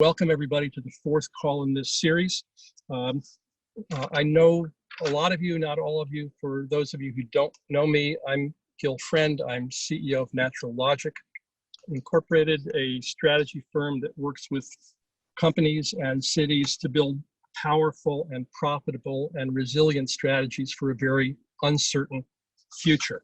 Welcome everybody to the fourth call in this series. I know a lot of you, not all of you. For those of you who don't know me, I'm Gil Friend. I'm CEO of Natural Logic Incorporated, a strategy firm that works with companies and cities to build powerful and profitable and resilient strategies for a very uncertain future.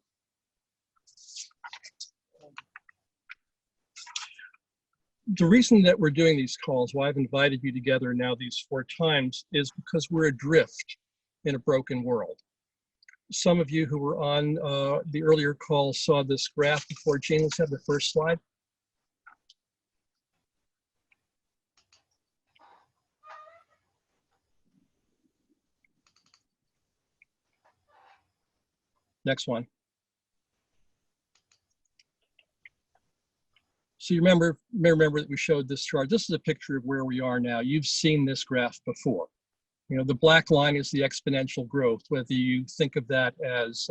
The reason that we're doing these calls, why I've invited you together now these 4 times, is because we're adrift in a broken world. Some of you who were on the earlier call saw this graph before. Jean, let's have the first slide. Next one. So you remember that we showed this chart. This is a picture of where we are now. You've seen this graph before. You know, the black line is the exponential growth, whether you think of that as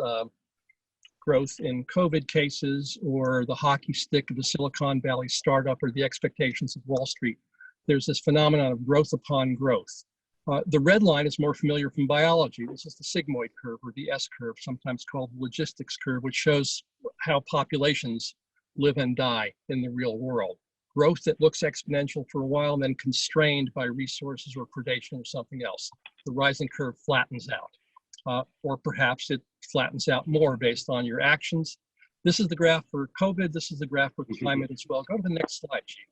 growth in COVID cases or the hockey stick of the Silicon Valley startup or the expectations of Wall Street. There's this phenomenon of growth upon growth. The red line is more familiar from biology. This is the sigmoid curve, or the S curve, sometimes called the logistics curve, which shows how populations live and die in the real world. Growth that looks exponential for a while and then constrained by resources or predation or something else. The rising curve flattens out, or perhaps it flattens out more based on your actions. This is the graph for COVID. This is the graph for climate as well. Go to the next slide, Chief.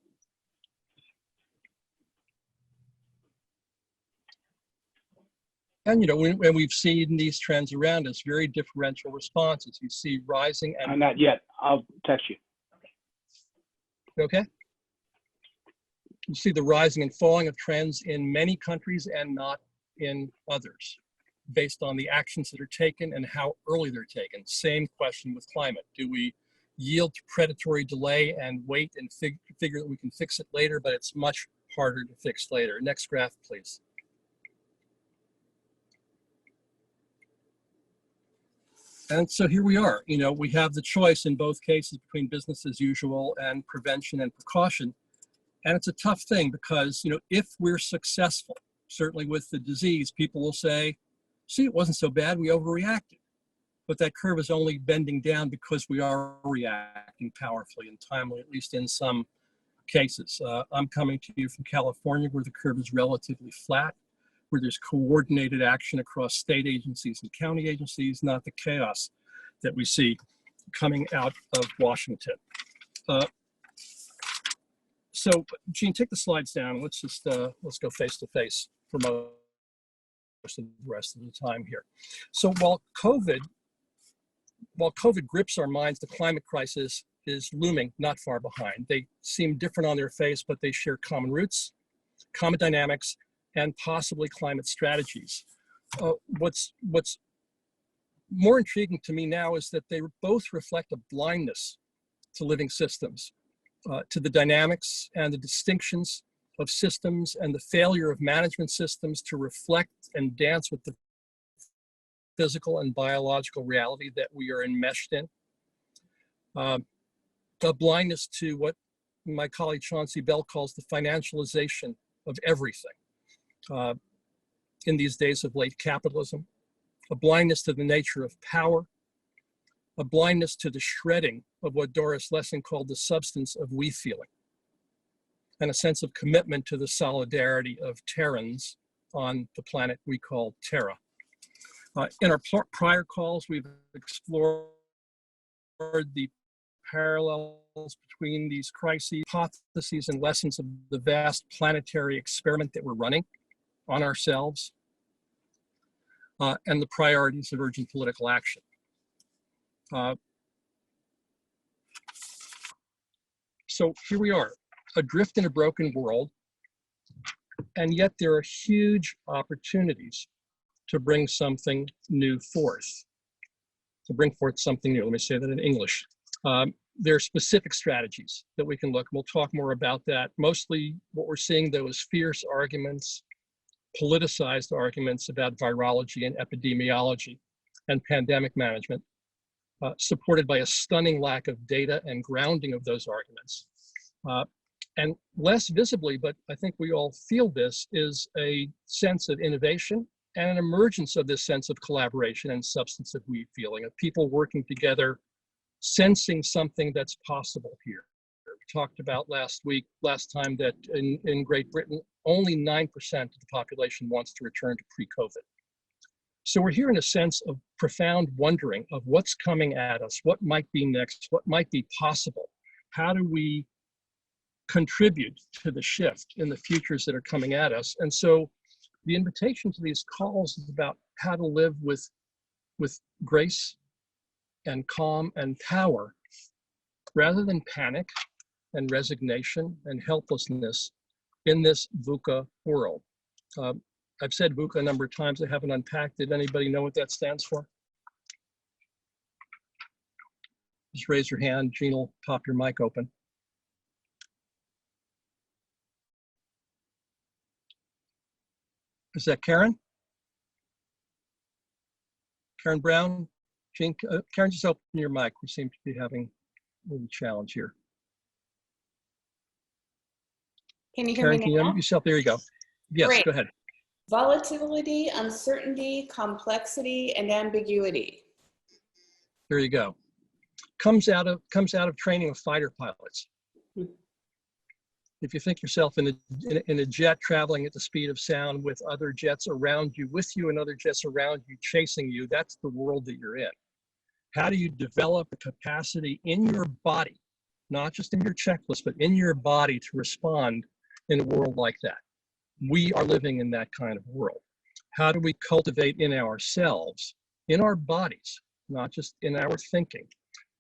And, you know, when we've seen these trends around us, very differential responses. You see rising and— Not yet. I'll text you. Okay. You see the rising and falling of trends in many countries and not in others, based on the actions that are taken and how early they're taken. Same question with climate. Do we yield to predatory delay and wait and figure that we can fix it later, but it's much harder to fix later? Next graph, please. And so here we are. You know, we have the choice in both cases between business as usual and prevention and precaution. And it's a tough thing because, you know, if we're successful, certainly with the disease, people will say, see, it wasn't so bad, we overreacted. But that curve is only bending down because we are reacting powerfully and timely, at least in some cases. I'm coming to you from California, where the curve is relatively flat, where there's coordinated action across state agencies and county agencies, not the chaos that we see coming out of Washington. So, Jean, take the slides down. Let's go face to face for most of the rest of the time here. So while COVID grips our minds, the climate crisis is looming not far behind. They seem different on their face, but they share common roots, common dynamics, and possibly climate strategies. What's more intriguing to me now is that they both reflect a blindness to living systems, to the dynamics and the distinctions of systems and the failure of management systems to reflect and dance with the physical and biological reality that we are enmeshed in. A blindness to what my colleague Chauncey Bell calls the financialization of everything. In these days of late capitalism, a blindness to the nature of power, a blindness to the shredding of what Doris Lessing called the substance of we feeling, and a sense of commitment to the solidarity of Terrans on the planet we call Terra. In our prior calls, we've explored the parallels between these crises, hypotheses, and lessons of the vast planetary experiment that we're running on ourselves, and the priorities of urgent political action. So here we are, adrift in a broken world, and yet there are huge opportunities to bring something new forth, to bring forth something new. Let me say that in English. There are specific strategies that we can look. We'll talk more about that. Mostly what we're seeing, though, is fierce arguments, politicized arguments about virology and epidemiology and pandemic management, supported by a stunning lack of data and grounding of those arguments. And less visibly, but I think we all feel this, is a sense of innovation and an emergence of this sense of collaboration and substantive we feeling, of people working together, sensing something that's possible here. We talked about last time, that in Great Britain, only 9% of the population wants to return to pre-COVID. So we're here in a sense of profound wondering of what's coming at us, what might be next, what might be possible. How do we contribute to the shift in the futures that are coming at us? And so the invitation to these calls is about how to live with grace and calm and power, rather than panic and resignation and helplessness in this VUCA world. I've said VUCA a number of times. I haven't unpacked it. Anybody know what that stands for? Just raise your hand. Gene will pop your mic open. Is that Karen? Karen Brown? Gene, Karen, just open your mic. We seem to be having a little challenge here. Can you hear Karen, me can you now? unmute yourself? There you go. Yes, Great. go ahead. Volatility, uncertainty, complexity, and ambiguity. There you go. Comes out of training of fighter pilots. If you think yourself in a jet traveling at the speed of sound with other jets around you, with you, and other jets around you chasing you, that's the world that you're in. How do you develop a capacity in your body, not just in your checklist, but in your body, to respond in a world like that? We are living in that kind of world. How do we cultivate in ourselves, in our bodies, not just in our thinking,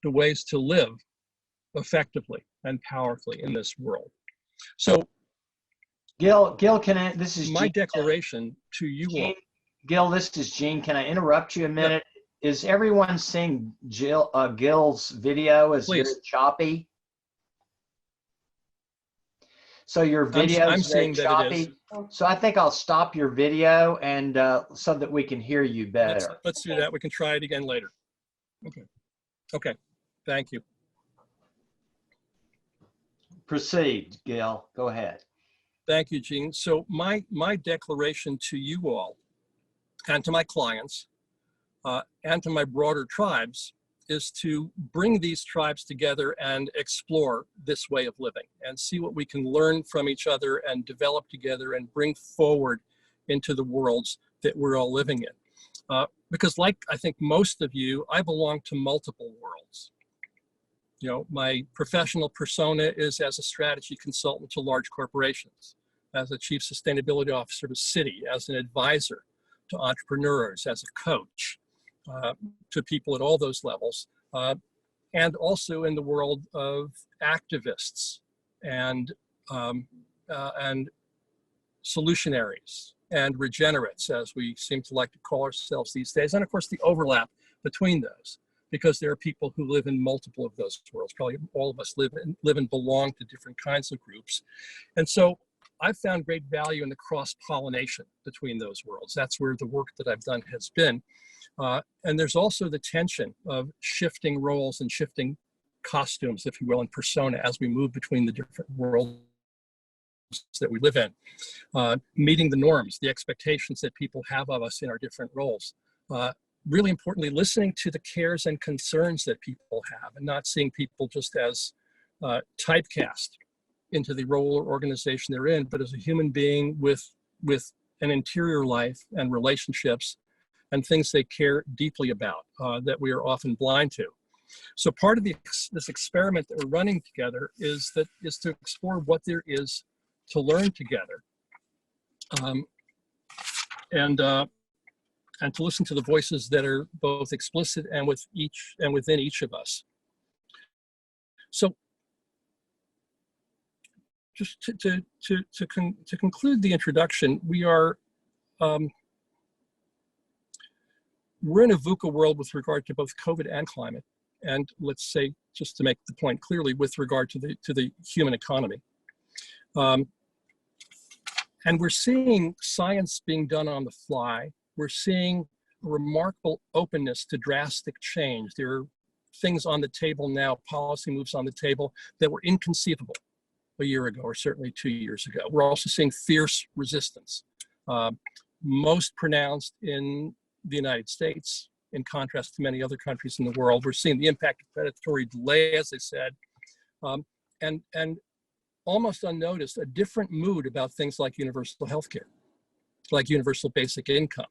the ways to live effectively and powerfully in this world? So, Gil, this is my Gene. declaration to you all. Gil, this is Gene. Can I interrupt you a minute? Yep. Is everyone seeing Gil's video? Is Please. Very choppy? So your video I'm is very seeing choppy. that it is. So I think I'll stop your video and so that we can hear you better. Let's do that. We can try it again later. Okay. Okay. Thank you. Proceed, Gil. Go ahead. Thank you, Gene. So my declaration to you all and to my clients and to my broader tribes is to bring these tribes together and explore this way of living and see what we can learn from each other and develop together and bring forward into the worlds that we're all living in. Because like I think most of you, I belong to multiple worlds. You know, my professional persona is as a strategy consultant to large corporations, as a chief sustainability officer of a city, as an advisor to entrepreneurs, as a coach to people at all those levels, and also in the world of activists and solutionaries and regenerates, as we seem to like to call ourselves these days, and of course the overlap between those, because there are people who live in multiple of those worlds. Probably all of us live and belong to different kinds of groups. And so I've found great value in the cross-pollination between those worlds. That's where the work that I've done has been. And there's also the tension of shifting roles and shifting costumes, if you will, and persona as we move between the different worlds that we live in. Meeting the norms, the expectations that people have of us in our different roles. Really importantly, listening to the cares and concerns that people have and not seeing people just as typecast into the role or organization they're in, but as a human being with an interior life and relationships and things they care deeply about that we are often blind to. So part of this experiment that we're running together is to explore what there is to learn together, and to listen to the voices that are both explicit and within each of us. So just to conclude the introduction, we're in a VUCA world with regard to both COVID and climate, and let's say, just to make the point clearly, with regard to the human economy. And we're seeing science being done on the fly. We're seeing a remarkable openness to drastic change. There are things on the table now, policy moves on the table that were inconceivable a year ago, or certainly 2 years ago. We're also seeing fierce resistance, most pronounced in the United States, in contrast to many other countries in the world. We're seeing the impact of predatory delay, as I said, and almost unnoticed, a different mood about things like universal health care, like universal basic income,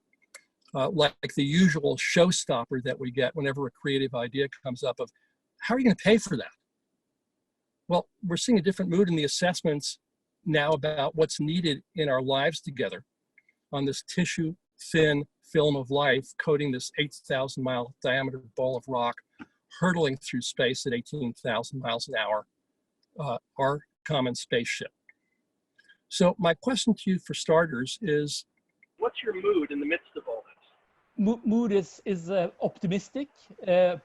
like the usual showstopper that we get whenever a creative idea comes up of, how are you going to pay for that? Well, we're seeing a different mood in the assessments now about what's needed in our lives together on this tissue-thin film of life, coating this 8,000-mile diameter ball of rock, hurtling through space at 18,000 miles an hour, our common spaceship. So my question to you, for starters, is, what's your mood in the midst of all this? Mood is optimistic,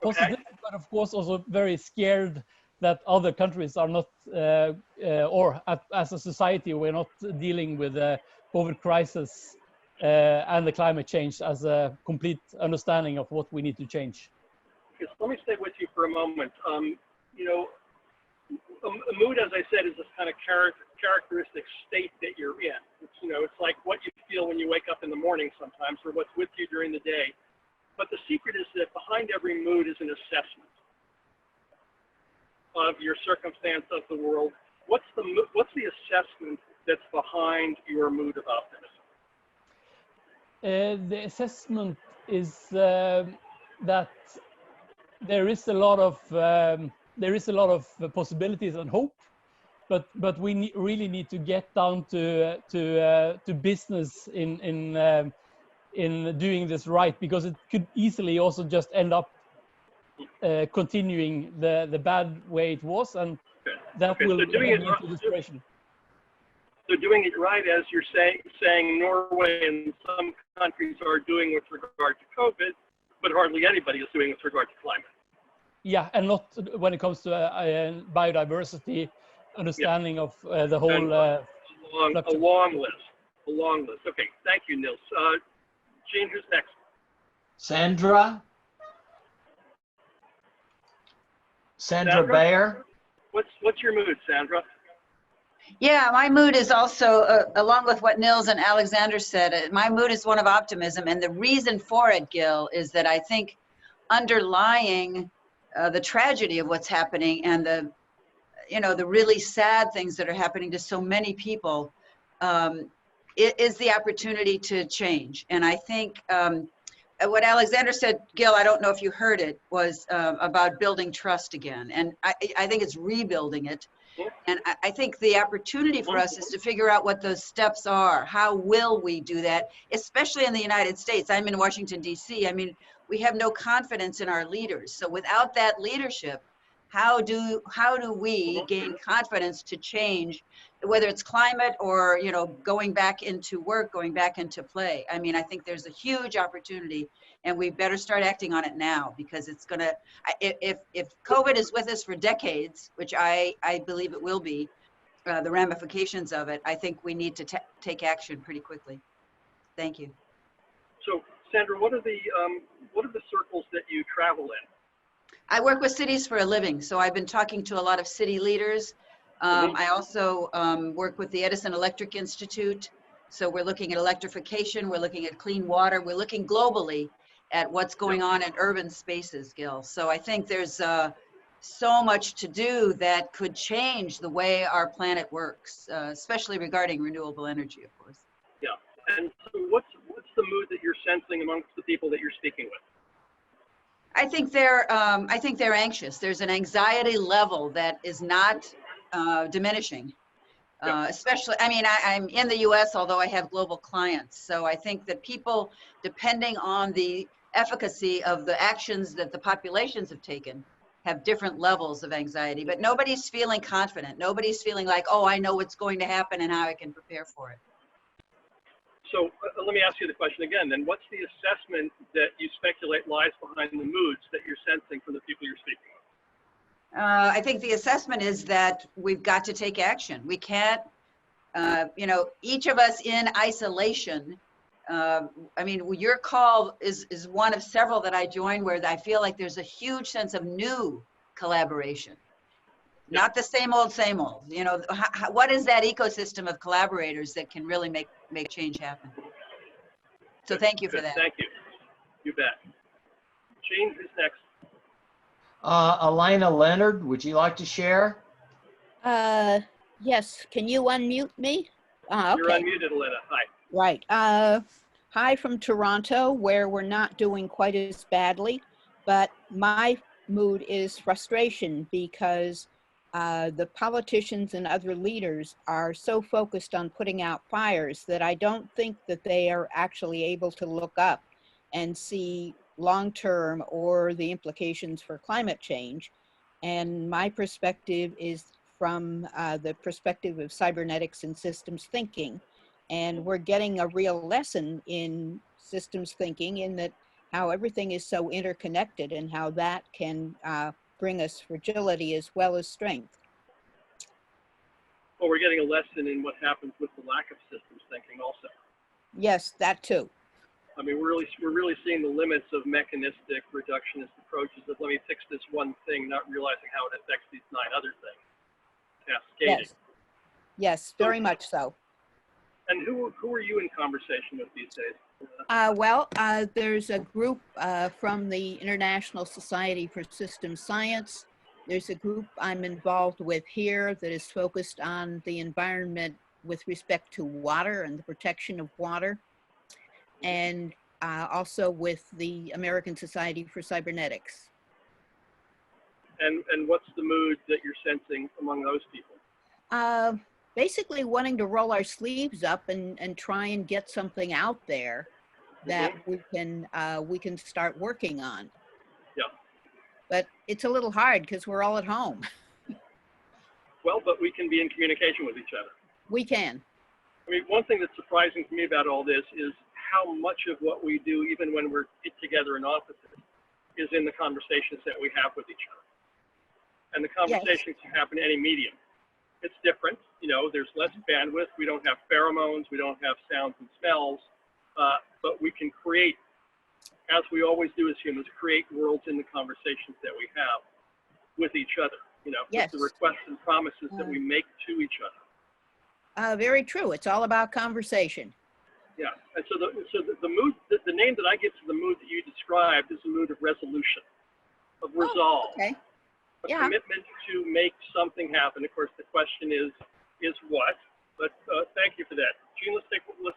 positive, but of course also very scared that other countries are not, as a society, we're not dealing with the COVID crisis and the climate change as a complete understanding of what we need to change. Because let me stay with you for a moment. You know, a mood, as I said, is this kind of characteristic state that you're in. It's, you know, it's like what you feel when you wake up in the morning sometimes, or what's with you during the day. But the secret is that behind every mood is an assessment of your circumstance, of the world. What's the assessment that's behind your mood of optimism? The assessment is that there is a lot of possibilities and hope, but we really need to get down to business in doing this right, because it could easily also just end up continuing the bad way it was, and that will lead to desperation. So doing it right, as you're saying Norway and some countries are doing with regard to COVID, but hardly anybody is doing with regard to climate. Yeah, and not when it comes to biodiversity, understanding of the whole. A long list. Okay, thank you, Nils. Gene, who's next? Sandra Bayer. What's your mood, Sandra? Yeah, my mood is also, along with what Nils and Alexander said, my mood is one of optimism. And the reason for it, Gil, is that I think underlying the tragedy of what's happening and the really sad things that are happening to so many people, it is the opportunity to change. And I think what Alexander said, Gil, I don't know if you heard it, was about building trust again. And I think it's rebuilding it. And I think the opportunity for us is to figure out what those steps are. How will we do that, especially in the United States? I'm in Washington, D.C. I mean, we have no confidence in our leaders. So without that leadership, how do we gain confidence to change, whether it's climate or, you know, going back into work, going back into play? I mean, I think there's a huge opportunity, and we better start acting on it now, because it's gonna, if COVID is with us for decades, which I believe it will be, the ramifications of it, I think we need to take action pretty quickly. Thank you. So, Sandra, what are the circles that you travel in? I work with cities for a living, so I've been talking to a lot of city leaders. I also work with the Edison Electric Institute. So we're looking at electrification, we're looking at clean water, we're looking globally at what's going on in urban spaces, Gil. So I think there's so much to do that could change the way our planet works, especially regarding renewable energy, of course. Yeah, and so what's the mood that you're sensing amongst the people that you're speaking with? I think they're anxious. There's an anxiety level that is not diminishing. Especially, I mean, I'm in the US, although I have global clients. So I think that people, depending on the efficacy of the actions that the populations have taken, have different levels of anxiety, but nobody's feeling confident. Nobody's feeling like, oh, I know what's going to happen and how I can prepare for it. So let me ask you the question again, then. What's the assessment that you speculate lies behind the moods that you're sensing from the people you're speaking with? I think the assessment is that we've got to take action. We can't, each of us in isolation. I mean, your call is one of several that I joined where I feel like there's a huge sense of new collaboration. not the same old, same old. You know, what is that ecosystem of collaborators that can really make change happen? So thank you for Good. that. Thank you. You bet. Gene, who's next? Elena Leonard, would you like to share? Yes, can you unmute me? You're Okay, unmuted, Elena. Hi. right. Hi from Toronto, where we're not doing quite as badly, but my mood is frustration because the politicians and other leaders are so focused on putting out fires that I don't think that they are actually able to look up and see long-term or the implications for climate change. And my perspective is from the perspective of cybernetics and systems thinking. And we're getting a real lesson in systems thinking in that how everything is so interconnected and how that can bring us fragility as well as strength. Well, we're getting a lesson in what happens with the lack of systems thinking also. Yes, that too. I mean, we're really seeing the limits of mechanistic reductionist approaches of let me fix this one thing, not realizing how it affects these 9 other things. Cascading. Yes, yes, very much so. And who are you in conversation with these days? There's a group from the International Society for Systems Science. There's a group I'm involved with here that is focused on the environment with respect to water and the protection of water. And also with the American Society for Cybernetics. And what's the mood that you're sensing among those people? Basically wanting to roll our sleeves up and try and get something out there that we can start working on. Yeah. But it's a little hard because we're all at home. Well, but we can be in communication with each other. We can. I mean, one thing that's surprising to me about all this is how much of what we do, even when we're together in offices, is in the conversations that we have with each other. And the conversations can happen in any medium. It's different, you know, there's less bandwidth, we don't have pheromones, we don't have sounds and smells, but we can create, as we always do as humans, create worlds in the conversations that we have with each other, you know, with the requests and promises that we make to each other. Very true, it's all about conversation. Yeah, and so the mood, the name that I give to the mood that you described is a mood of resolution, of resolve. Okay. A commitment to make something happen. Of course, the question is what? But thank you for that, Gene. Let's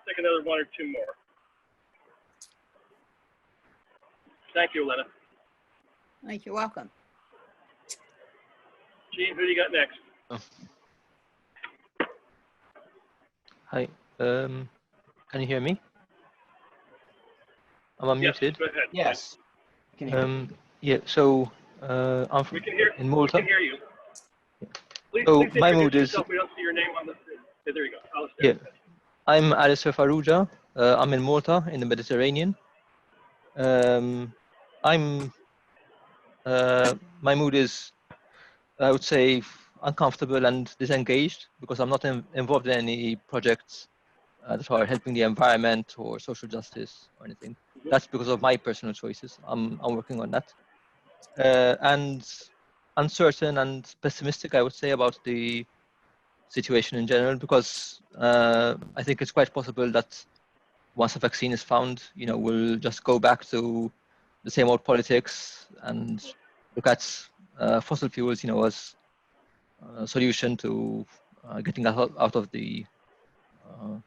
take another 1 or 2 more. Thank you, Elena. Thank you. Welcome. Gene, who do you got next? Hi. Can you hear me? I'm unmuted. Yes, go ahead. Yes. Can you Yeah. So I'm from in Malta. We can hear you. Please, So please my introduce mood is. yourself. We don't see your name on the. Okay, there you go. Yeah. I'm Alistair Farrugia. I'm in Malta in the Mediterranean. My mood is, I would say, uncomfortable and disengaged because I'm not involved in any projects that are helping the environment or social justice or anything. That's because of my personal choices. I'm working on that. And uncertain and pessimistic, I would say, about the situation in general, because I think it's quite possible that once a vaccine is found, you know, we'll just go back to the same old politics and look at fossil fuels, you know, as a solution to getting out of the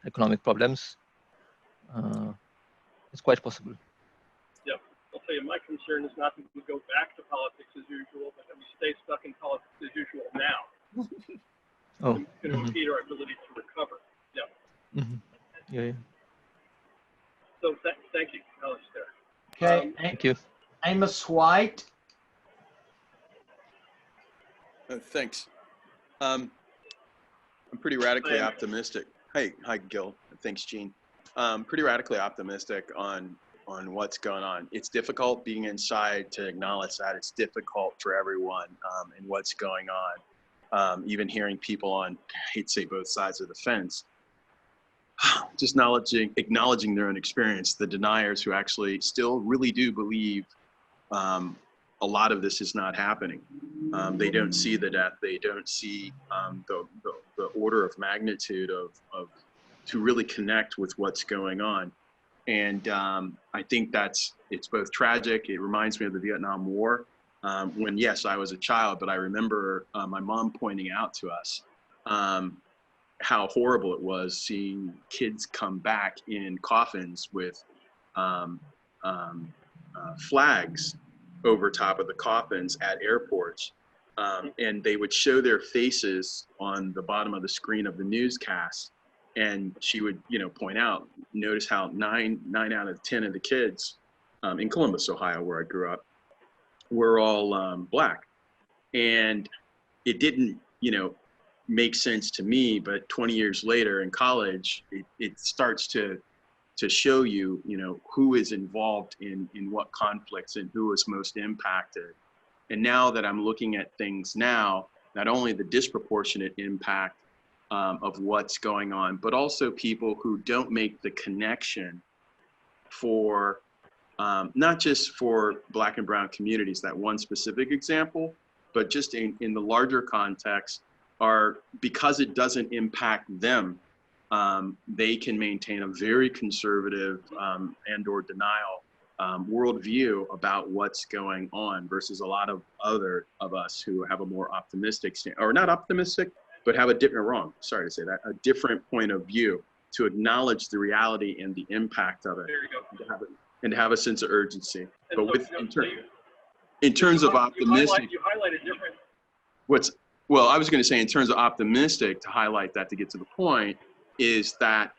economic problems. It's quite possible. Yeah, I'll tell you, my concern is not that we go back to politics as usual, but that we stay stuck in politics as usual now. Oh. It's going to impede our ability to recover. Yeah. Yeah. So thank you, Alistair. Okay. Thank you. Amos White. Thanks. I'm pretty radically optimistic. Hi, Gil. Thanks, Gene. Pretty radically optimistic on what's going on. It's difficult being inside to acknowledge that. It's difficult for everyone and what's going on. Even hearing people on, I hate to say both sides of the fence, just acknowledging their own experience, the deniers who actually still really do believe a a lot of this is not happening. They don't see the death. They don't see the order of magnitude of to really connect with what's going on. And I think it's both tragic. It reminds me of the Vietnam War when, yes, I was a child, but I remember my mom pointing out to us how horrible it was seeing kids come back in coffins with flags over top of the coffins at airports. And they would show their faces on the bottom of the screen of the newscast. And she would, point out, notice how nine out of 10 of the kids in Columbus, Ohio, where I grew up, were all Black. And it didn't, make sense to me, but 20 years later in college, it starts to show you, who is involved in what conflicts and who is most impacted. And now that I'm looking at things now, not only the disproportionate impact of what's going on, but also people who don't make the connection for, not just for Black and brown communities, that one specific example, but just in the larger context, are because it doesn't impact them, they can maintain a very conservative and or denial worldview about what's going on versus a lot of other of us who have a more optimistic, or not optimistic, but have a different, sorry to say that, a different point of view to acknowledge the reality and the impact of it, There you go. and to have a sense of urgency. And But so, in terms of optimistic, you highlighted different. well, I was going to say in terms of optimistic, to highlight that, to get to the point, is that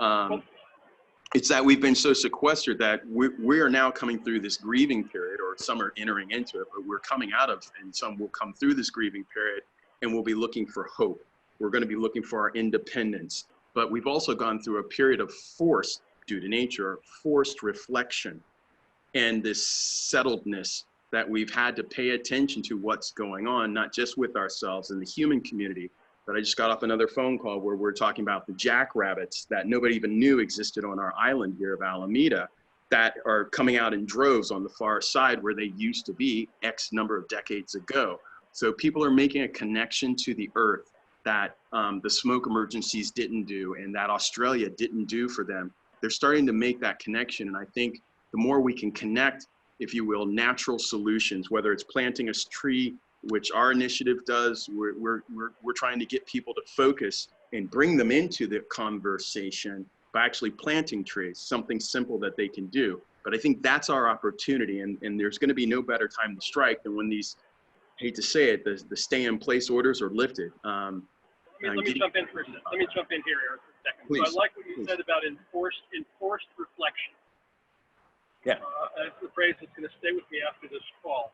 it's that we've been so sequestered that we are now coming through this grieving period, or some are entering into it, but we're coming out of, and some will come through this grieving period, and we'll be looking for hope. We're going to be looking for our independence. But we've also gone through a period of forced, due to nature, forced reflection, and this settledness that we've had to pay attention to what's going on, not just with ourselves in the human community, but I just got off another phone call where we're talking about the jackrabbits that nobody even knew existed on our island here of Alameda, that are coming out in droves on the far side where they used to be X number of decades ago. So people are making a connection to the earth that the smoke emergencies didn't do, and that Australia didn't do for them. They're starting to make that connection. And I think the more we can connect, if you will, natural solutions, whether it's planting a tree, which our initiative does, we're trying to get people to focus and bring them into the conversation by actually planting trees, something simple that they can do. But I think that's our opportunity, and there's going to be no better time to strike than when these, hate to say it, the stay-in-place orders are lifted. Let me jump in here, Eric, for a second. Please, so I like what you said about enforced reflection. Yeah. That's the phrase that's going to stay with me after this call.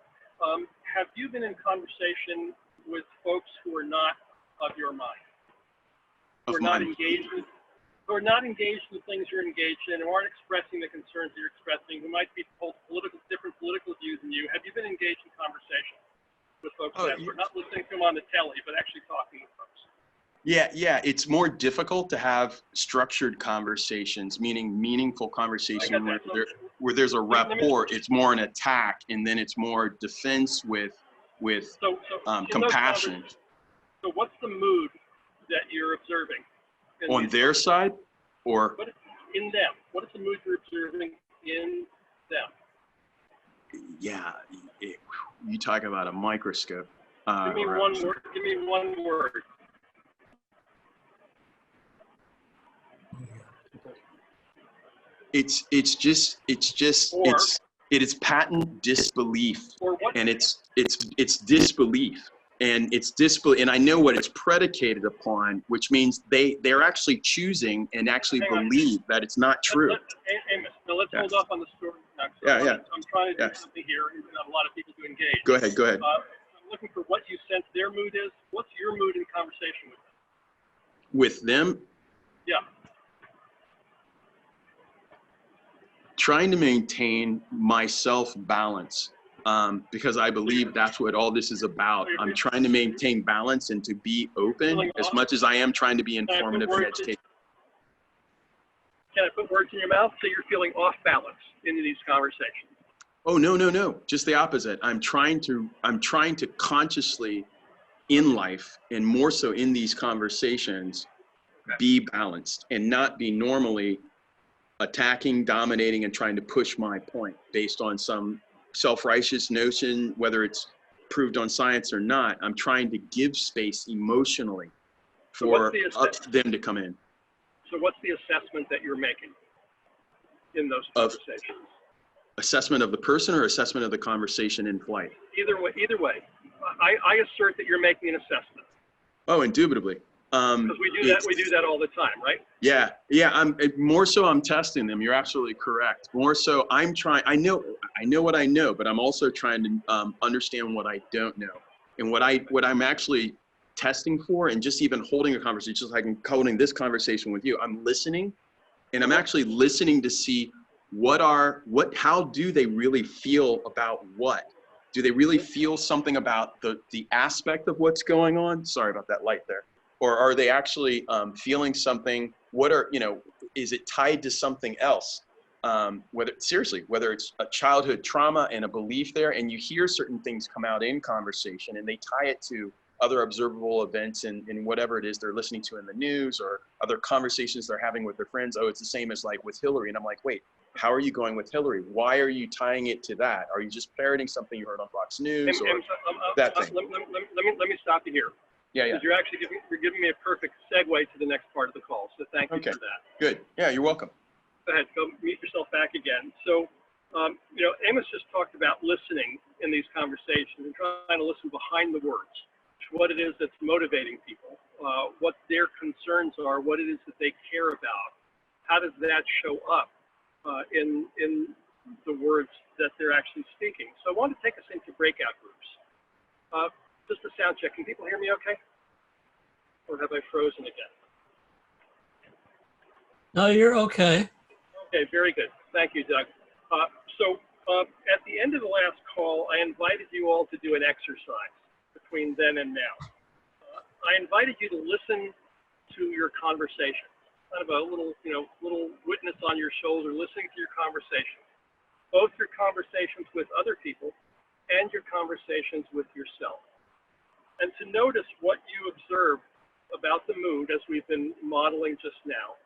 Have you been in conversation with folks who are not of your mind, who are not engaged with the things you're engaged in, who aren't expressing the concerns that you're expressing, who might be different political views than you? Have you been engaged in conversation with folks that are not listening to them on the telly, but actually talking with folks? Yeah, it's more difficult to have structured conversations, meaning meaningful conversation where there's a rapport. It's more an attack, and then it's more defense with compassion. So what's the mood that you're observing? On their side, or? In them. What is the mood you're observing in them? Yeah, you talk about a microscope. Give me one word. Give me one word. It is patent disbelief, and it's disbelief, and and I know what it's predicated upon, which means they're actually choosing and actually believe that it's not true. Amos, now let's hold up on the story. I'm trying to do something here, and not a lot of people to engage. Go ahead. I'm looking for what you sense their mood is. What's your mood in conversation with them? With them? Yeah. Trying to maintain my self-balance, because I believe that's what all this is about. I'm trying to maintain balance and to be open as much as I am trying to be informative and educated. Can I put words in your mouth? So you're feeling off balance in these conversations? Oh, no, no, no, just the opposite. I'm trying to consciously in life, and more so in these conversations, be balanced and not be normally attacking, dominating, and trying to push my point based on some self-righteous notion, whether it's proved on science or not. I'm trying to give space emotionally for them to come in. So what's the assessment that you're making in those conversations? Assessment of the person or assessment of the conversation in flight? Either way, either way. I assert that you're making an assessment. Oh, indubitably. Because we do that all the time, right? Yeah, I'm more so I'm testing them. You're absolutely correct. More so I'm trying, I know what I know, but I'm also trying to understand what I don't know. And what I'm actually testing for, and just even holding a conversation, just like I'm holding this conversation with you, I'm listening, and I'm actually listening to see how do they really feel about what? Do they really feel something about the aspect of what's going on? Sorry about that light there. Or are they actually feeling something? Is it tied to something else? Whether it's a childhood trauma and a belief there, and you hear certain things come out in conversation and they tie it to other observable events and whatever it is they're listening to in the news or other conversations they're having with their friends. Oh, it's the same as like with Hillary. And I'm like, wait, how are you going with Hillary? Why are you tying it to that? Are you just parroting something you heard on Fox News or that thing? Let me stop you here. Yeah. Because you're giving me a perfect segue to the next part of the call. So thank you for that. Good. Yeah, you're welcome. Go ahead. Go mute yourself back again. So, Amos just talked about listening in these conversations and trying to listen behind the words, what it is that's motivating people, what their concerns are, what it is that they care about. How does that show up in the words that they're actually speaking? So I want to take us into breakout groups. Just a sound check. Can people hear me okay? Or have I frozen again? No, you're okay. Okay, very good. Thank you, Doug. At the end of the last call, I invited you all to do an exercise between then and now. I invited you to listen to your conversation, kind of a little witness on your shoulder, listening to your conversation, both your conversations with other people and your conversations with yourself. And to notice what you observe about the mood, as we've been modeling just now,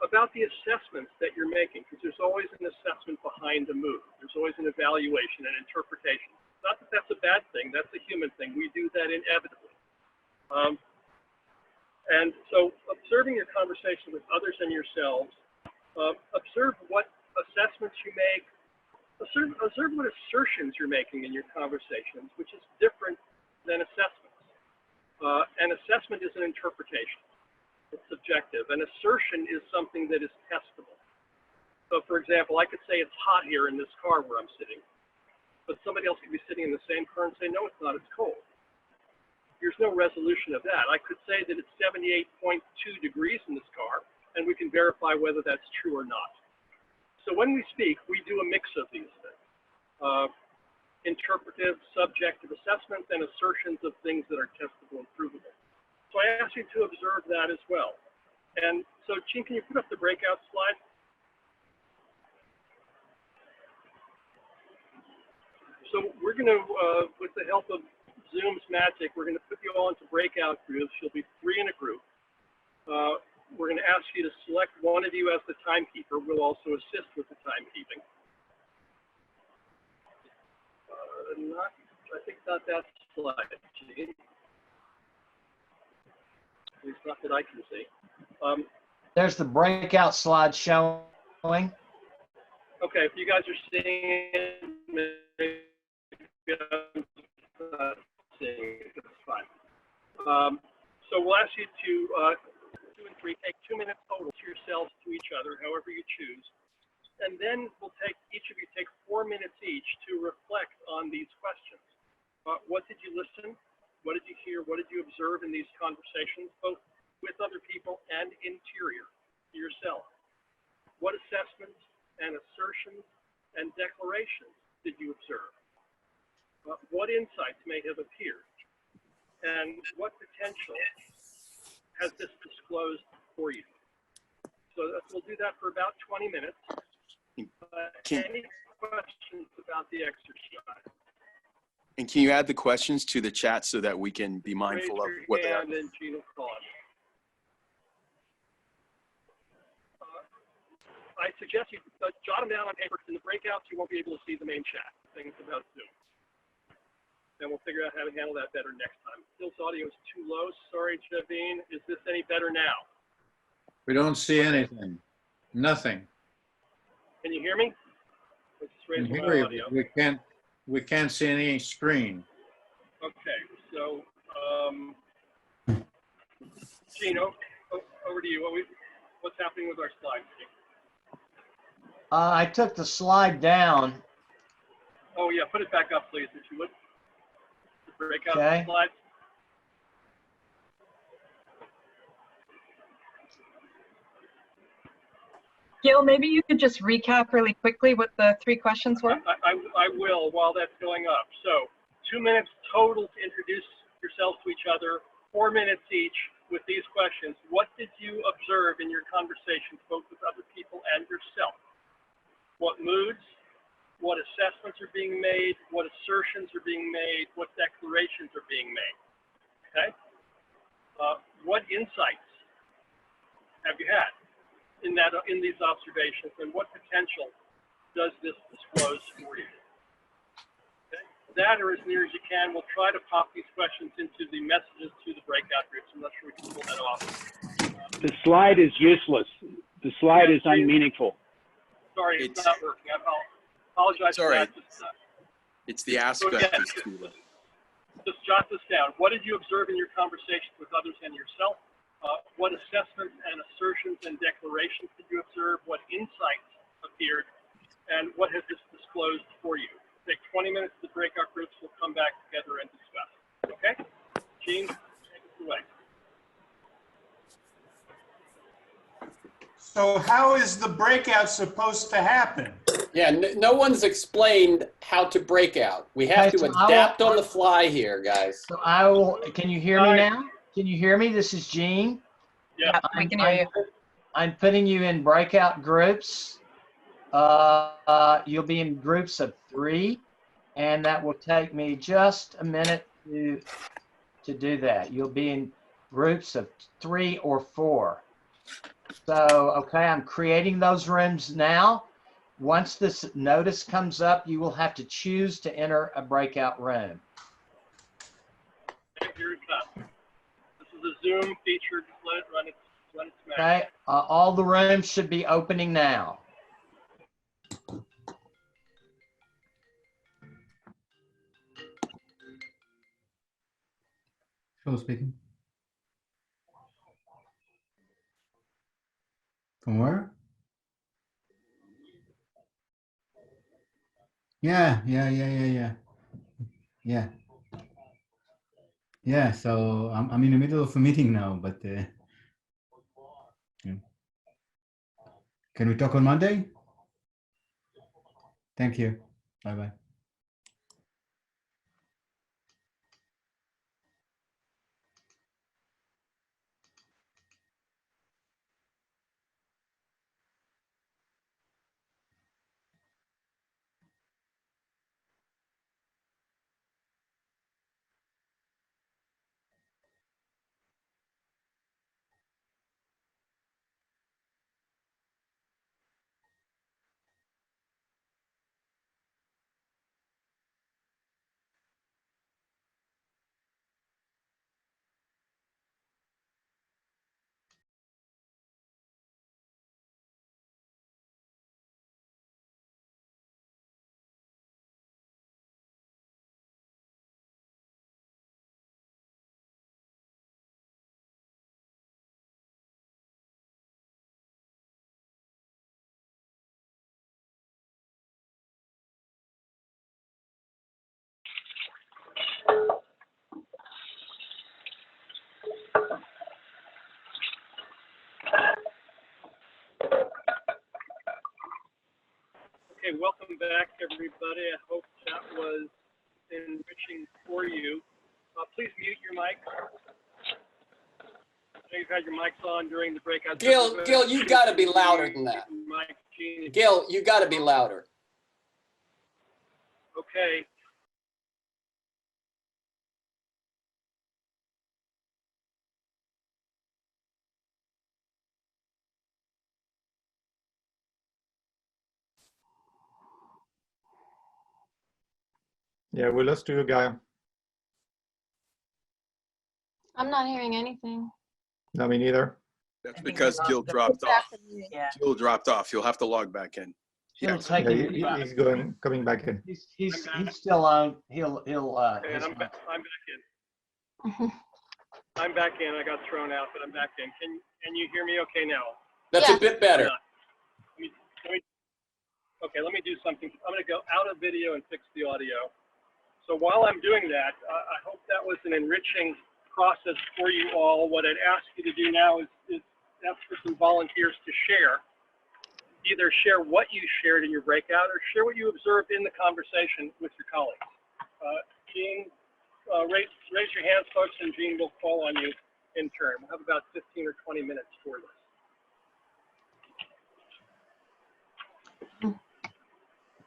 about the assessments that you're making, because there's always an assessment behind the mood. There's always an evaluation and interpretation. Not that that's a bad thing, that's a human thing. We do that inevitably. And so observing your conversation with others and yourselves, observe what assessments you make, observe what assertions you're making in your conversations, which is different than assessments. An assessment is an interpretation. It's subjective. An assertion is something that is testable. So for example, I could say it's hot here in this car where I'm sitting, but somebody else could be sitting in the same car and say, no, it's not, it's cold. There's no resolution of that. I could say that it's 78.2 degrees in this car, and we can verify whether that's true or not. So when we speak, we do a mix of these things. Interpretive, subjective assessments, and assertions of things that are testable and provable. So I ask you to observe that as well. And so, Gene, can you put up the breakout slide? So we're going to, with the help of Zoom's magic, we're going to put you all into breakout groups. You'll be 3 in a group. We're going to ask you to select one of you as the timekeeper. We'll also assist with the timekeeping. I think not that slide, Gene. At least not that I can see. There's the breakout slide showing. Okay, if you guys are seeing it, maybe I'm not seeing it, that's fine. So we'll ask you to, 2 and 3, take 2 minutes total to yourselves, to each other, however you choose. And then we'll each of you take 4 minutes each to reflect on these questions. What did you listen? What did you hear? What did you observe in these conversations, both with other people and interior to yourself? What assessments and assertions and declarations did you observe? What insights may have appeared? And what potential has this disclosed for you? So we'll do that for about 20 minutes. questions about the exercise? And can you add the questions to the chat so that we can be mindful of Raise what they your are? hand and Gene will call on you. I suggest you jot them down on paper. In the breakouts, you won't be able to see the main chat. Things about Zoom. And we'll figure out how to handle that better next time. Phil's audio is too low. Sorry, Javine. Is this any better now? We don't see anything. Nothing. Can you hear me? Let's just raise In my here, audio. we can't see any screen. Okay, so Gene, over to you. What's happening with our slides? I took the slide down. Oh yeah, put it back up, please, if you would. The breakout Okay. slides. Gil, maybe you could just recap really quickly what the 3 questions were. I will while that's going up. So 2 minutes total to introduce yourselves to each other, 4 minutes each with these questions. What did you observe in your conversations, both with other people and yourself? What moods, what assessments are being made, what assertions are being made, what declarations are being made, okay? What insights have you had in these observations, and what potential does this disclose for you? Okay? That, or as near as you can, we'll try to pop these questions into the messages to the breakout groups. I'm not sure we can pull that off. The slide is useless. The slide is unmeaningful. Sorry, it's not working. I apologize for Sorry. that. It's the aspect again, is too low. Just jot this down. What did you observe in your conversations with others and yourself? What assessments and assertions and declarations did you observe? What insights appeared? And what has this disclosed for you? Take 20 minutes to the breakout groups. We'll come back together and discuss. Okay? Gene, take us away. So how is the breakout supposed to happen? Yeah, no one's explained how to break out. We have Okay, to so adapt on the fly here, guys. So I will, can you hear me now? Can you hear me? This is Gene. Yeah, we can hear you. I'm putting you in breakout groups. You'll be in groups of 3, and that will take me just a minute to do that. You'll be in groups of 3 or 4. So, okay, I'm creating those rooms now. Once this notice comes up, you will have to choose to enter a breakout room. Okay, here it comes. This is a Zoom feature. Just let it run its magic. Okay, all the rooms should be opening now. Hello, speaking. From where? Yeah. Yeah, so I'm in the middle of a meeting now, but yeah. Can we talk on Monday? Thank you. Bye-bye. Okay, welcome back, everybody. I hope that was enriching for you. Please mute your mic. I know you've had your mics on during the breakout. Gil, you've got to be louder than that. Gil, you got to be louder. okay. Yeah, we lost you, guy. I'm not hearing anything. No, me neither. That's because Gil dropped off. Yeah. Gil dropped off. You'll have to log back in. It'll take Yeah, him. he's coming back in. He's still on. He'll And his I'm mic. back in. I'm back in. I got thrown out, but I'm back in. Can you hear me okay now? That's a bit better. Okay, let me do something. I'm going to go out of video and fix the audio. So while I'm doing that, I hope that was an enriching process for you all. What I'd ask you to do now is ask for some volunteers to share. Either share what you shared in your breakout or share what you observed in the conversation with your colleagues. Jean, raise your hands, folks, and Jean will call on you in turn. We'll have about 15 or 20 minutes for this.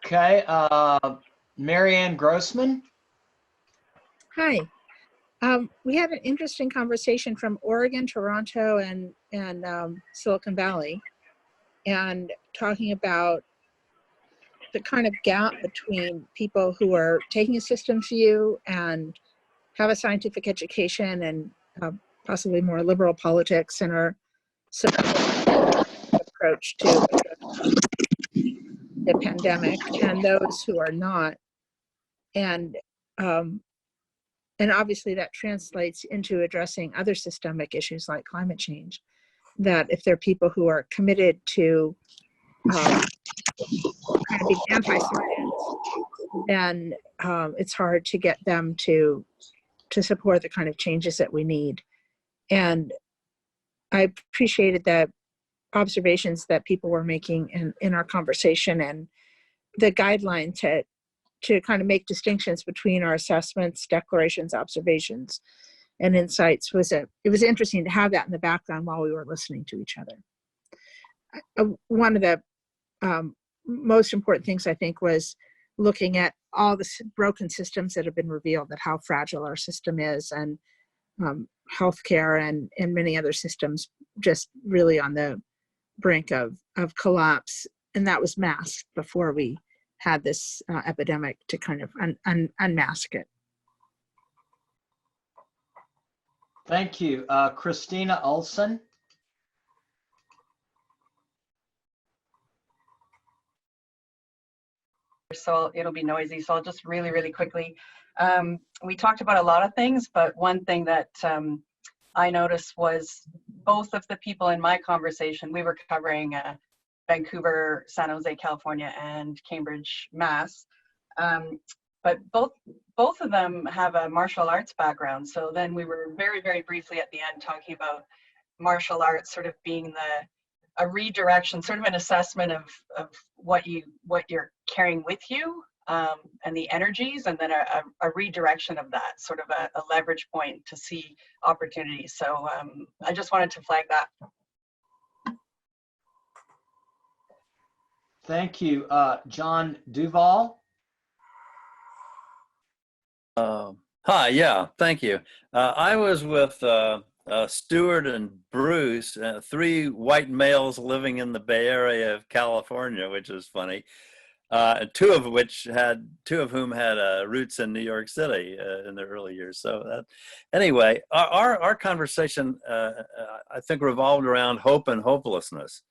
Okay, Marianne Grossman. Hi. We had an interesting conversation from Oregon, Toronto, and Silicon Valley, and talking about the kind of gap between people who are taking a systems view and have a scientific education and possibly more liberal politics and are supporting approach to the pandemic, and those who are not. And obviously that translates into addressing other systemic issues like climate change, that if there are people who are committed to kind of being anti-science, then it's hard to get them to support the kind of changes that we need. And I appreciated the observations that people were making in our conversation, and the guideline to kind of make distinctions between our assessments, declarations, observations, and insights it was interesting to have that in the background while we were listening to each other. One of the most important things, I think, was looking at all the broken systems that have been revealed, that how fragile our system is, and healthcare and many other systems just really on the brink of collapse. And that was masked before we had this epidemic to kind of unmask it. Thank you. Christina Olson. So it'll be noisy. So I'll just really quickly. We talked about a lot of things, but one thing that I noticed was both of the people in my conversation, we were covering Vancouver, San Jose, California, and Cambridge, Mass. But both of them have a martial arts background. So then we were very briefly at the end talking about martial arts sort of being a redirection, sort of an assessment of what you're carrying with you, and the energies, and then a redirection of that, sort of a leverage point to see opportunities. So I just wanted to flag that. Thank you. John Duval. Hi, yeah, thank you. I was with Stuart and Bruce, three white males living in the Bay Area of California, which is funny. Two of whom had roots in New York City in their early years. So anyway, our conversation, I think, revolved around hope and hopelessness.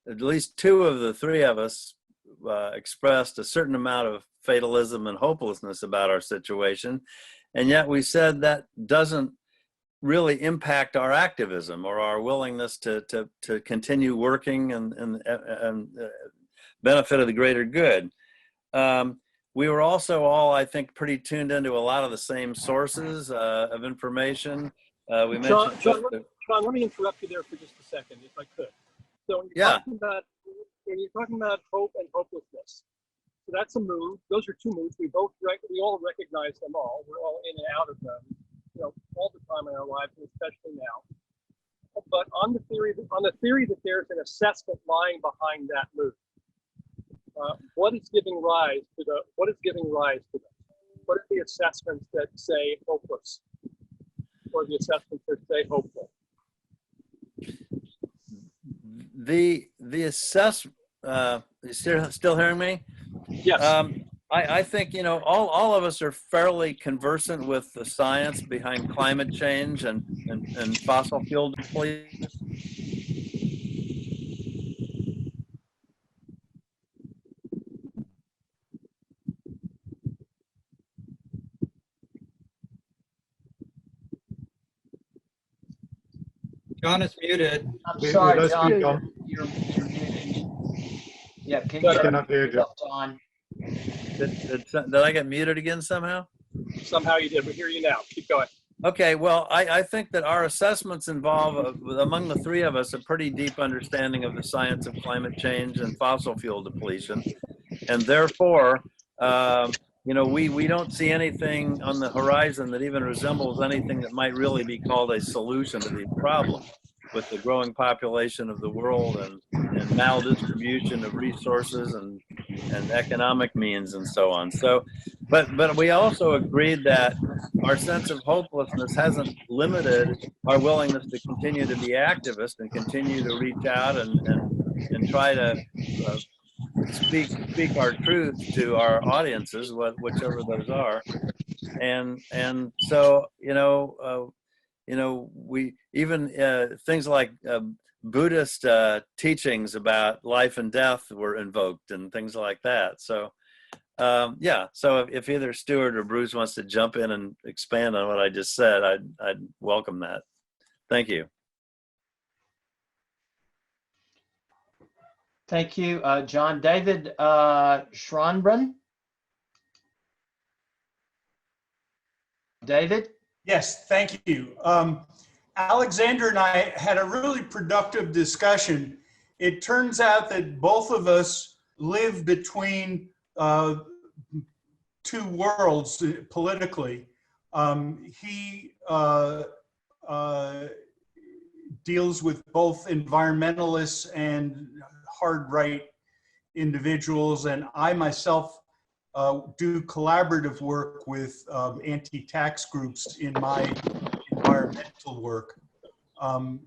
At least two of the three of us expressed a certain amount of fatalism and hopelessness about our situation. And yet we said that doesn't really impact our activism or our willingness to continue working and benefit of the greater good. We were also all, I think, pretty tuned into a lot of the same sources of information. We mentioned John, let me interrupt you there for just a second, if I could. So when you're talking about hope and hopelessness, so that's a mood. Those are two moods. We all recognize them all. We're all in and out of them, all the time in our lives, and especially now. But on the theory that there's an assessment lying behind that mood, What is giving rise to the? What is giving rise to them? What are the assessments that say hopeless, or the assessments that say hopeful? The assessment. You still hearing me? Yes. I think, you know, all of us are fairly conversant with the science behind climate change and fossil fuel depletion. John is muted. I'm We sorry, lost John. you, John. You're muted. Yeah, can I you cannot hear you. yourself, John? Did I get muted again somehow? Somehow you did. We hear you now. Keep going. Okay, well, I think that our assessments involve, among the three of us, a pretty deep understanding of the science of climate change and fossil fuel depletion. And therefore, you know, we don't see anything on the horizon that even resembles anything that might really be called a solution to these problems, with the growing population of the world and maldistribution of resources and economic means and so on. So, but we also agreed that our sense of hopelessness hasn't limited our willingness to continue to be activists and continue to reach out and try to speak our truth to our audiences, whichever those are. And so, you know, we even things like Buddhist teachings about life and death were invoked and things like that. So yeah, so if either Stuart or Bruce wants to jump in and expand on what I just said, I'd welcome that. Thank you. Thank you, John. David Schronbrun. David? Yes, thank you. Alexander and I had a really productive discussion. It turns out that both of us live between two worlds politically. He deals with both environmentalists and hard right individuals, and I myself do collaborative work with anti-tax groups in my environmental work. I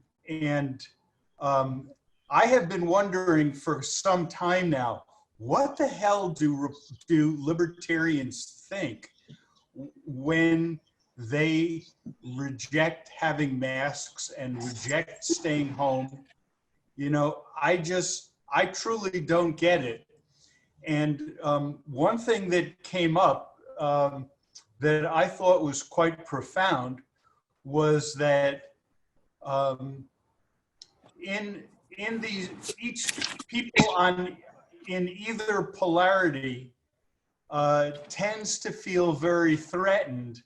have been wondering for some time now, what the hell do libertarians think when they reject having masks and reject staying home? You know, I truly don't get it. And one thing that came up that I thought was quite profound was that each people in either polarity tends to feel very threatened,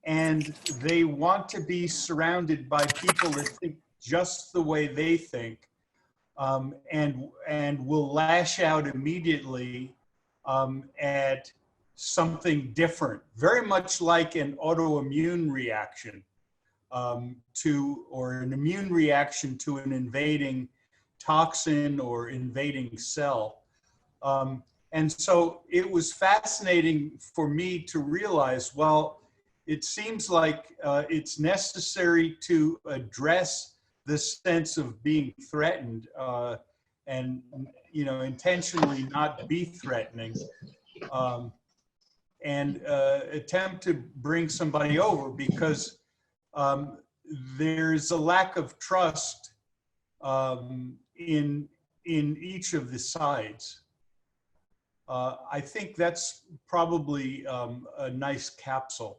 and they want to be surrounded by people that think just the way they think, and will lash out immediately at something different, very much like an autoimmune reaction or an immune reaction to an invading toxin or invading cell. And so it was fascinating for me to realize, well, it seems like it's necessary to address the sense of being threatened and, you know, intentionally not be threatening, and attempt to bring somebody over, because there's a lack of trust in each of the sides. I think that's probably a nice capsule.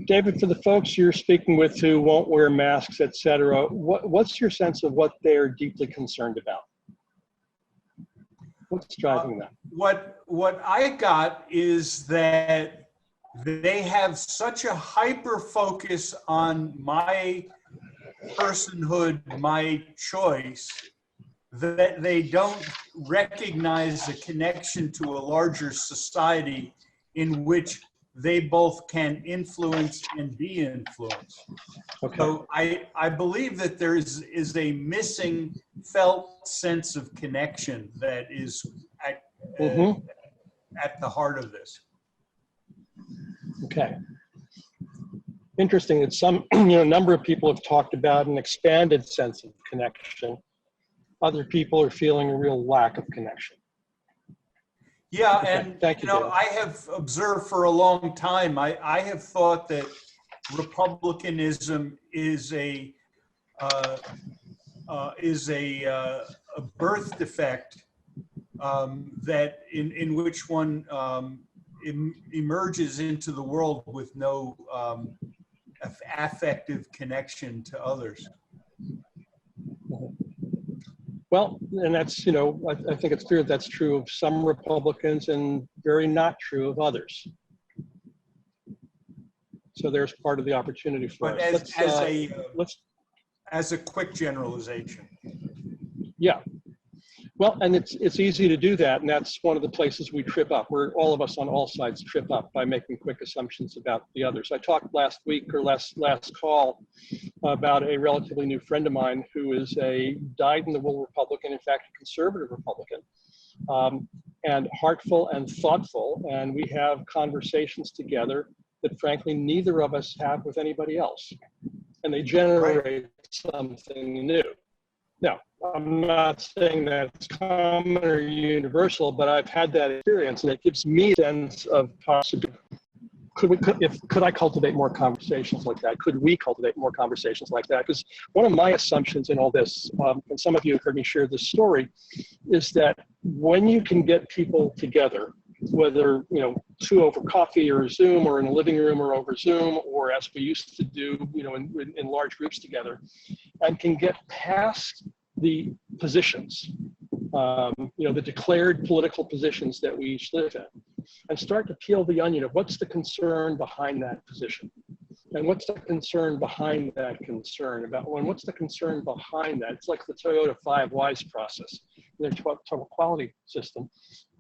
David, for the folks you're speaking with who won't wear masks, et cetera, what's your sense of what they're deeply concerned about? What's driving that? What I got is that they have such a hyper focus on my personhood, my choice, that they don't recognize a connection to a larger society in which they both can influence and be influenced. Okay. So I believe that there is a missing felt sense of connection that is at the heart of this. Okay. Interesting that some, a number of people have talked about an expanded sense of connection. Other people are feeling a real lack of connection. Yeah, Okay, and thank you, David. I have observed for a long time. I have thought that republicanism is a birth defect that in which one emerges into the world with no affective connection to others. Well, and that's, I think it's clear that's true of some Republicans and very not true of others. So there's part of the opportunity for But us. as a quick generalization. Yeah. Well, and it's easy to do that, and that's one of the places we trip up. All of us on all sides trip up by making quick assumptions about the others. I talked last week or last call about a relatively new friend of mine who is a dyed-in-the-wool Republican, in fact, a conservative Republican, and heartful and thoughtful, and we have conversations together that frankly neither of us have with anybody else, and they generate something new. Now, I'm not saying that it's common or universal, but I've had that experience, and it gives me a sense of possibility. Could I cultivate more conversations like that? Could we cultivate more conversations like that? Because one of my assumptions in all this, and some of you have heard me share this story, is that when you can get people together, whether two over coffee or Zoom or in a living room or over Zoom, or as we used to do, in large groups together, and can get past the positions, the declared political positions that we each live in, and start to peel the onion of what's the concern behind that position, and what's the concern behind that concern about when, what's the concern behind that? It's like the Toyota 5 Whys process, their total quality system.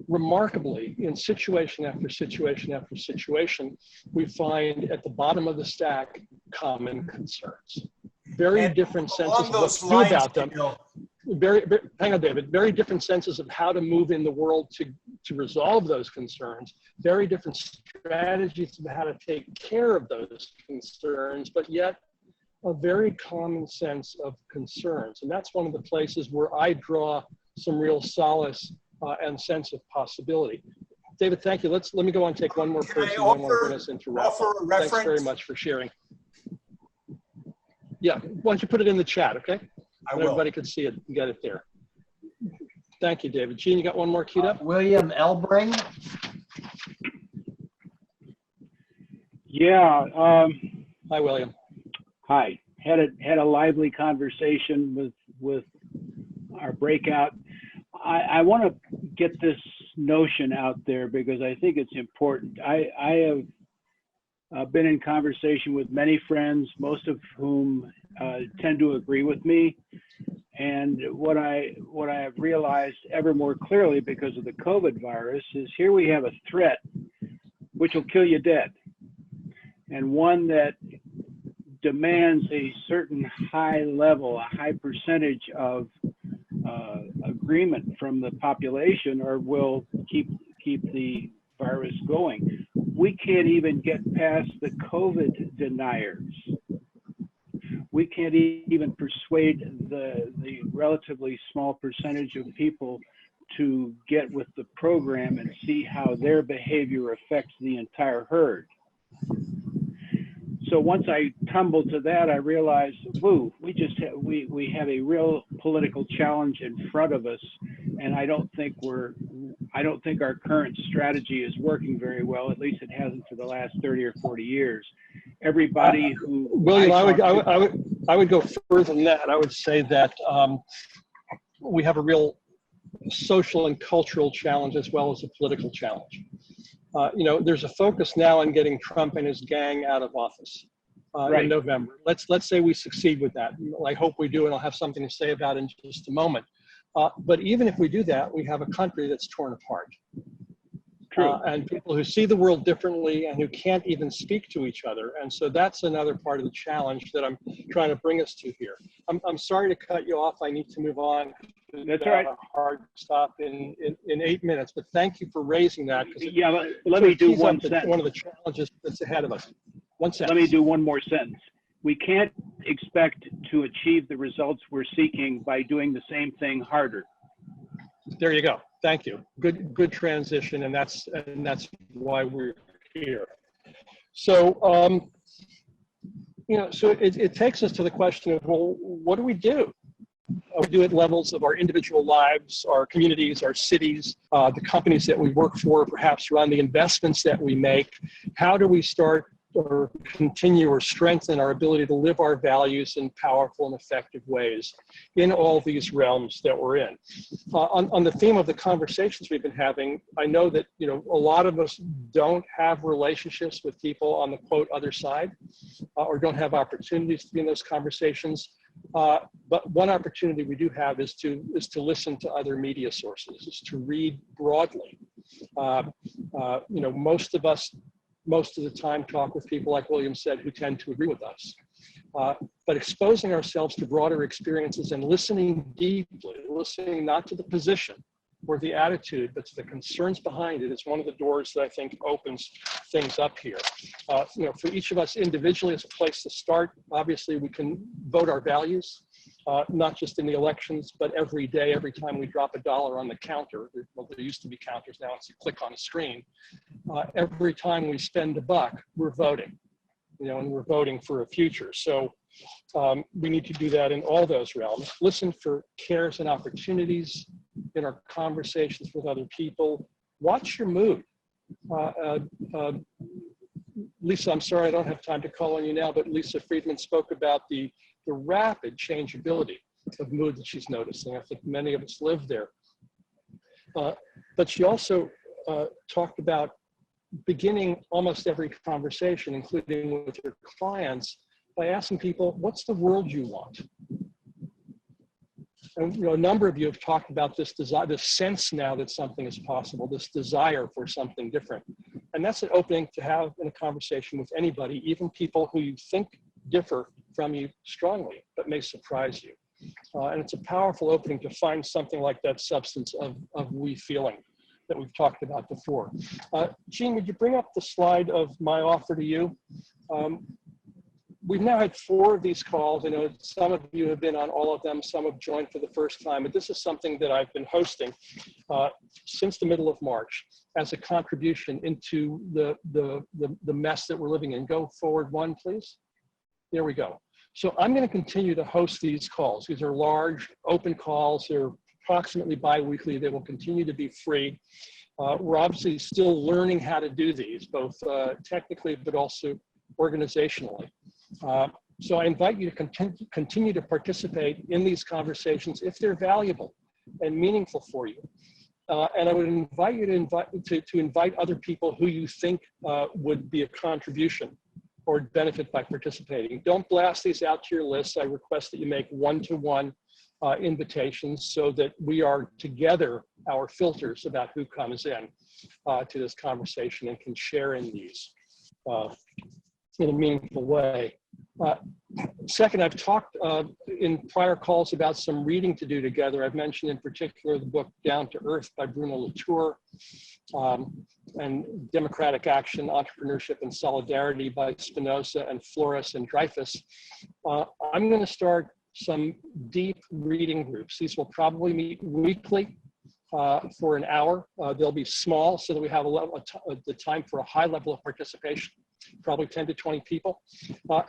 Remarkably, in situation after situation after situation, we find at the bottom of the stack common concerns. Very different senses of what to do about them. Hang on, David. Very different senses of how to move in the world to resolve those concerns. Very different strategies of how to take care of those concerns, but yet a very common sense of concerns. And that's one of the places where I draw some real solace and sense of possibility. David, thank you. Let me go on and take one more person. I want us into wrap up. Thanks very much for sharing. Yeah, why don't you put it in the chat, okay? I will. Everybody can see it and get it there. Thank you, David. Gene, you got one more queued up? William Elbring. Yeah. Hi, William. Hi. Had a lively conversation with our breakout. I want to get this notion out there because I think it's important. I have been in conversation with many friends, most of whom tend to agree with me. And what I have realized ever more clearly because of the COVID virus is here we have a threat which will kill you dead, and one that demands a certain high level, a high percentage of agreement from the population, or will keep the virus going. We can't even get past the COVID deniers. We can't even persuade the relatively small percentage of people to get with the program and see how their behavior affects the entire herd. So once I tumbled to that, I realized, woo, we have a real political challenge in front of us, and I don't think our current strategy is working very well. At least it hasn't for the last 30 or 40 years. Everybody who William, I would go further than that. I would say that we have a real social and cultural challenge as well as a political challenge. There's a focus now on getting Trump and his gang out of office in November. Let's say we succeed with that. I hope we do, and I'll have something to say about it in just a moment. But even if we do that, we have a country that's torn apart. True. And people who see the world differently and who can't even speak to each other. And so that's another part of the challenge that I'm trying to bring us to here. I'm sorry to cut you off. I need to move on. That's all right. A hard stop in 8 minutes, but thank you for raising that. Yeah, let me do one sentence. One of the challenges that's ahead of us. One sentence. Let me do one more sentence. We can't expect to achieve the results we're seeking by doing the same thing harder. There you go. Thank you. Good transition, and that's why we're here. So so it takes us to the question of, well, what do we do? We do at levels of our individual lives, our communities, our cities, the companies that we work for, perhaps run the investments that we make. How do we start or continue or strengthen our ability to live our values in powerful and effective ways in all these realms that we're in? On the theme of the conversations we've been having, I know that a lot of us don't have relationships with people on the quote other side, or don't have opportunities to be in those conversations. But one opportunity we do have is to listen to other media sources, is to read broadly. Most of us, most of the time, talk with people, like William said, who tend to agree with us. But exposing ourselves to broader experiences and listening deeply, listening not to the position or the attitude, but to the concerns behind it, is one of the doors that I think opens things up here. For each of us individually, it's a place to start. Obviously, we can vote our values, not just in the elections, but every day, every time we drop $1 on the counter. Well, there used to be counters, now it's a click on a screen. Every time we spend $1, we're voting, and we're voting for a future. So we need to do that in all those realms. Listen for cares and opportunities in our conversations with other people. Watch your mood. Lisa, I'm sorry I don't have time to call on you now, but Lisa Friedman spoke about the rapid changeability of mood that she's noticing. I think many of us live there. But she also talked about beginning almost every conversation, including with your clients, by asking people, what's the world you want? And a number of you have talked about this desire, this sense now that something is possible, this desire for something different. And that's an opening to have in a conversation with anybody, even people who you think differ from you strongly, but may surprise you. And it's a powerful opening to find something like that substance of we feeling that we've talked about before. Jean, would you bring up the slide of my offer to you? We've now had 4 of these calls. I know some of you have been on all of them, some have joined for the first time, but this is something that I've been hosting since the middle of March as a contribution into the mess that we're living in. Go forward one, please. There we go. So I'm going to continue to host these calls. These are large, open calls. They're approximately bi-weekly. They will continue to be free. We're obviously still learning how to do these, both technically, but also organizationally. So I invite you to continue to participate in these conversations if they're valuable and meaningful for you. And I would invite you to invite other people who you think would be a contribution or benefit by participating. Don't blast these out to your list. I request that you make one-to-one invitations so that we are together our filters about who comes in to this conversation and can share in these in a meaningful way. Second, I've talked in prior calls about some reading to do together. I've mentioned in particular the book Down to Earth by Bruno Latour, and Democratic Action, Entrepreneurship and Solidarity by Spinoza and Flores and Dreyfus. I'm going to start some deep reading groups. These will probably meet weekly for an hour. They'll be small so that we have the time for a high level of participation, probably 10 to 20 people.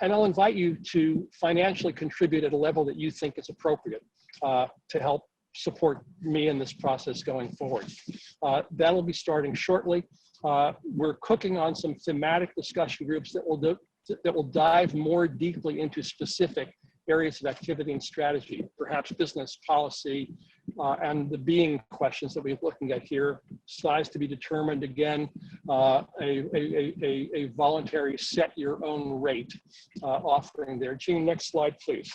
And I'll invite you to financially contribute at a level that you think is appropriate to help support me in this process going forward. That'll be starting shortly. We're cooking on some thematic discussion groups that will dive more deeply into specific areas of activity and strategy, perhaps business policy, and the being questions that we're looking at here. Size to be determined, again, a voluntary set your own rate offering there. Jean, next slide, please.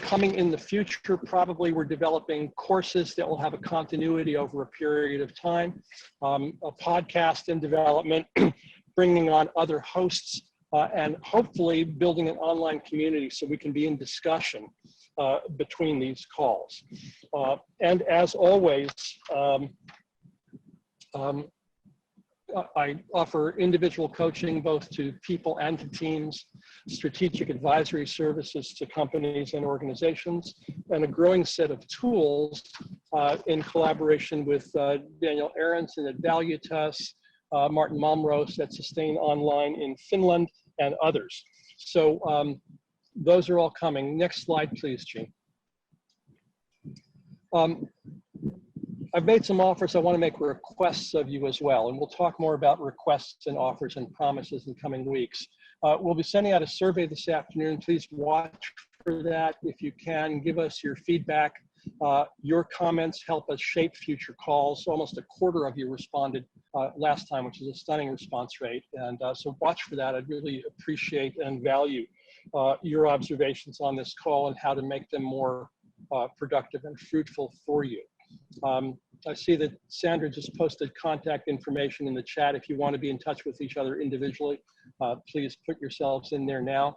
Coming in the future, probably we're developing courses that will have a continuity over a period of time, a podcast in development, bringing on other hosts, and hopefully building an online community so we can be in discussion between these calls. And as always, I offer individual coaching both to people and to teams, strategic advisory services to companies and organizations, and a growing set of tools in collaboration with Daniel Aronson at Valutas, Martin Malmros at Sustain Online in Finland, and others. So those are all coming. Next slide, please, Jean. I've made some offers. I want to make requests of you as well, and we'll talk more about requests and offers and promises in coming weeks. We'll be sending out a survey this afternoon. Please watch for that if you can. Give us your feedback. Your comments help us shape future calls. Almost a quarter of you responded last time, which is a stunning response rate. And so watch for that. I'd really appreciate and value your observations on this call and how to make them more productive and fruitful for you. I see that Sandra just posted contact information in the chat. If you want to be in touch with each other individually, please put yourselves in there now.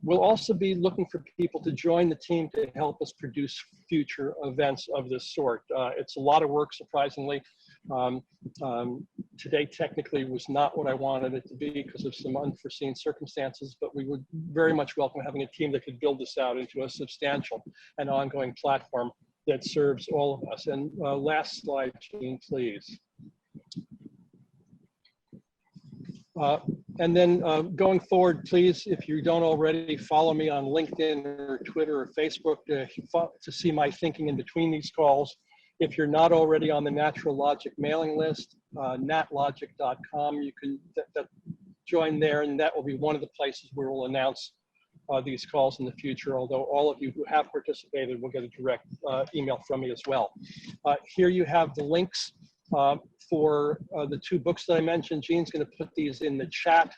We'll also be looking for people to join the team to help us produce future events of this sort. It's a lot of work, surprisingly. Today technically was not what I wanted it to be because of some unforeseen circumstances, but we would very much welcome having a team that could build this out into a substantial and ongoing platform that serves all of us. And last slide, Jean, please. And then going forward, please, if you don't already, follow me on LinkedIn or Twitter or Facebook to see my thinking in between these calls. If you're not already on the Natural Logic mailing list, natlogic.com, you can join there, and that will be one of the places where we'll announce these calls in the future, although all of you who have participated will get a direct email from me as well. Here you have the links for the two books that I mentioned. Jean's going to put these in the chat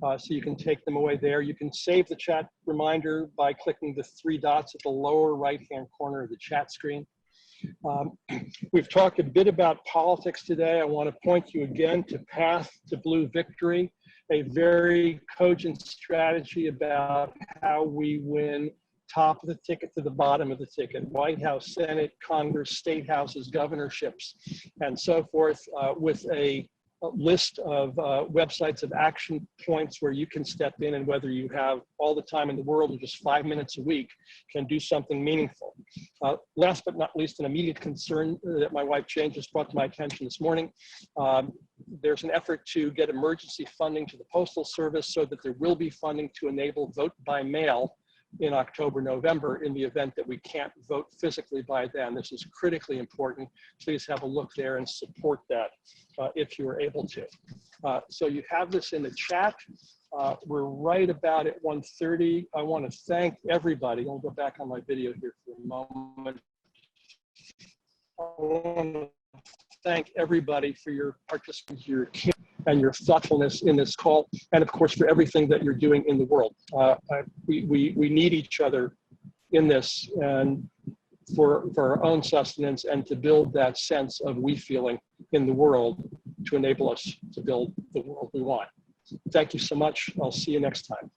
so you can take them away there. You can save the chat reminder by clicking the three dots at the lower right-hand corner of the chat screen. We've talked a bit about politics today. I want to point you again to Path to Blue Victory, a very cogent strategy about how we win top of the ticket to the bottom of the ticket, White House, Senate, Congress, state houses, governorships, and so forth, with a list of websites of action points where you can step in, and whether you have all the time in the world or just 5 minutes a week, can do something meaningful. Last but not least, an immediate concern that my wife Jane just brought to my attention this morning. There's an effort to get emergency funding to the Postal Service so that there will be funding to enable vote by mail in October, November, in the event that we can't vote physically by then. This is critically important. Please have a look there and support that if you are able to. So you have this in the chat. We're right about at 1:30. I want to thank everybody. I'll go back on my video here for a moment. I want to thank everybody for your participation, and your thoughtfulness in this call, and of course for everything that you're doing in the world. We need each other in this, and for our own sustenance, and to build that sense of we feeling in the world to enable us to build the world we want. Thank you so much. I'll see you next time.